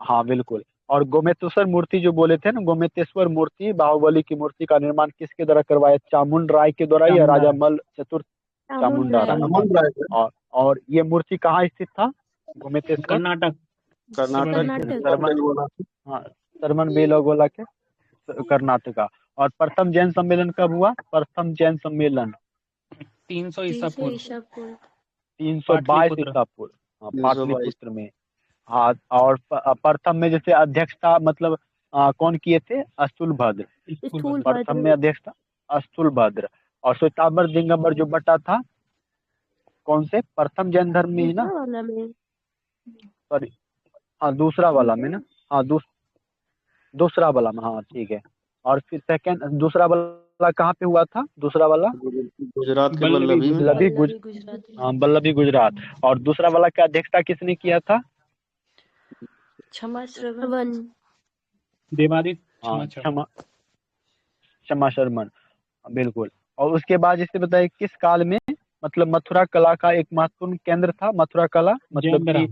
Speaker 2: हाँ, बिल्कुल। और गोमेतेश्वर मूर्ति जो बोले थे ना, गोमेतेश्वर मूर्ति, बाहुबली की मूर्ति का निर्माण किसके द्वारा करवाया? चामुंड राय के द्वारा या राजा मल चतुर्थ? चामुंडा राय। और ये मूर्ति कहाँ स्थित था? गोमेतेश्वर
Speaker 7: कर्नाटक।
Speaker 10: कर्नाटक।
Speaker 2: हाँ, सरमन बेलगोला के कर्नाटका। और प्रथम जैन सम्मेलन कब हुआ? प्रथम जैन सम्मेलन
Speaker 7: 300 ईसा पूर्व।
Speaker 2: 322 ईसा पूर्व। हाँ, पाटलिपुत्र में। हाँ, और प्रथम में जैसे अध्यक्षता मतलब कौन किए थे? स्थूलभद्र। प्रथम में अध्यक्षता स्थूलभद्र। और श्वेतांबर दिगंबर जो बटा था, कौन से? प्रथम जैन धर्म में ही ना? सॉरी, हाँ, दूसरा वाला में ना? हाँ दूसरा वाला में, हाँ ठीक है। और फिर सेकंड दूसरा वाला कहाँ पे हुआ था? दूसरा वाला
Speaker 10: गुजरात के
Speaker 7: बल्लभी
Speaker 10: बल्लभी में।
Speaker 2: बल्लभी
Speaker 9: गुजरात में।
Speaker 2: हाँ बल्लभी गुजरात। और दूसरा वाला क्या अध्यक्षता किसने किया था?
Speaker 9: क्षमा श्रवण।
Speaker 4: श्रवण।
Speaker 7: देवादित
Speaker 2: हाँ
Speaker 7: क्षमा
Speaker 2: क्षमा शर्मन, बिल्कुल। और उसके बाद जैसे बताइए किस काल में मतलब मथुरा कला का एक महत्वपूर्ण केंद्र था? मथुरा कला मतलब कि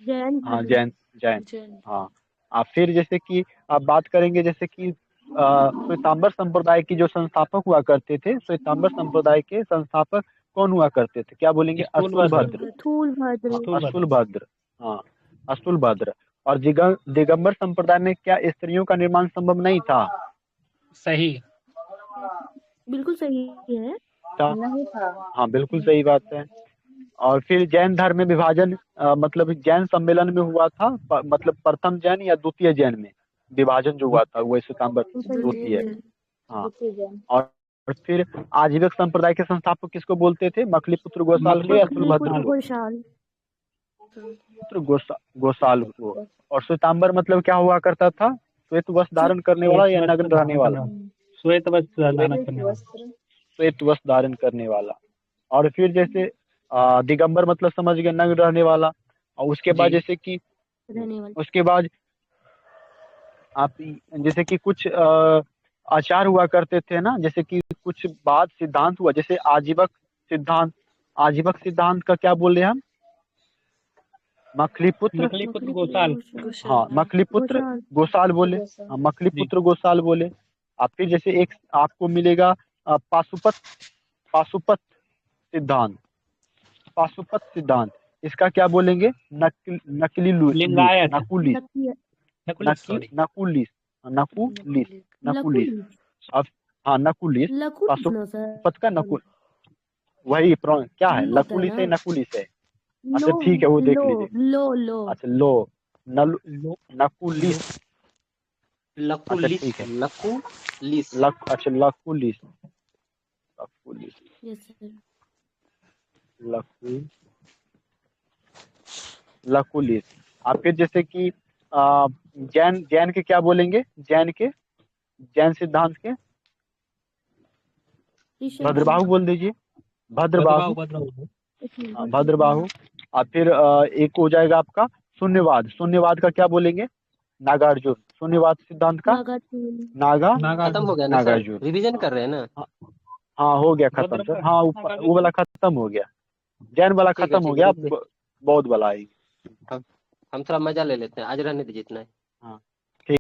Speaker 4: जैन
Speaker 2: हाँ
Speaker 4: धर्म।
Speaker 2: जैन हाँ। आप फिर जैसे कि आप बात करेंगे जैसे कि श्वेतांबर संप्रदाय की जो संस्थापक हुआ करते थे, श्वेतांबर संप्रदाय के संस्थापक कौन हुआ करते थे? क्या बोलेंगे? अस्तुलभद्र।
Speaker 4: स्थूलभद्र।
Speaker 2: अस्तुलभद्र, हाँ अस्तुलभद्र। और दिगंबर संप्रदाय में क्या स्त्रियों का निर्माण संभव नहीं था?
Speaker 7: सही।
Speaker 4: बिल्कुल सही है।
Speaker 8: नहीं था।
Speaker 2: हाँ बिल्कुल सही बात है। और फिर जैन धर्म में विभाजन मतलब जैन सम्मेलन में हुआ था, मतलब प्रथम जैन या द्वितीय जैन में विभाजन जो हुआ था वो श्वेतांबर द्वितीय। हाँ। और फिर आजीवक संप्रदाय के संस्थापक किसको बोलते थे? मखलीपुत्र गोसाल को या अस्तुलभद्र को? गोसाल को। और श्वेतांबर मतलब क्या हुआ करता था? श्वेत वस्त्र धारण करने वाला या नग्न रहने वाला?
Speaker 7: श्वेत वस्त्र धारण करने वाला।
Speaker 2: श्वेत वस्त्र धारण करने वाला। और फिर जैसे दिगंबर मतलब समझ गए नग्न रहने वाला। और उसके बाद जैसे कि उसके बाद आप जैसे कि कुछ आचार हुआ करते थे ना, जैसे कि कुछ बात सिद्धांत हुआ, जैसे आजीवक सिद्धांत। आजीवक सिद्धांत का क्या बोले हम? मखलीपुत्र
Speaker 7: गोसाल।
Speaker 2: हाँ मखलीपुत्र गोसाल बोले। हाँ मखलीपुत्र गोसाल बोले। आप फिर जैसे एक आपको मिलेगा पाशुपत सिद्धांत। पाशुपत सिद्धांत इसका क्या बोलेंगे?
Speaker 7: लिंगायत।
Speaker 2: नकुलिस। अब हाँ नकुलिस पाशुपत का नकुल वही क्या है? लकुलिस है नकुलिस है? अच्छा ठीक है वो देख लीजिए। अच्छा नकुलिस।
Speaker 1: लकुलिस।
Speaker 2: ठीक है
Speaker 1: लकुलिस।
Speaker 2: अच्छा लकुलिस। लकुलिस। आप फिर जैसे कि जैन के क्या बोलेंगे? जैन सिद्धांत के भद्रबाहु बोल दीजिए। भद्रबाहु। हाँ भद्रबाहु। और फिर एक हो जाएगा आपका शून्यवाद का क्या बोलेंगे? नागार्जुन। शून्यवाद सिद्धांत का
Speaker 1: खत्म हो गया ना सर?
Speaker 2: नागार्जुन।
Speaker 1: रिवीजन कर रहे हैं ना?
Speaker 2: हाँ हो गया खत्म सर। हाँ वो वाला खत्म हो गया, जैन वाला
Speaker 1: ठीक है,
Speaker 2: खत्म हो
Speaker 1: ठीक है,
Speaker 2: गया, बौद्ध वाला आएगी।
Speaker 1: हम थोड़ा मजा ले लेते हैं, आज रहने दीजिए इतना ही।
Speaker 2: हाँ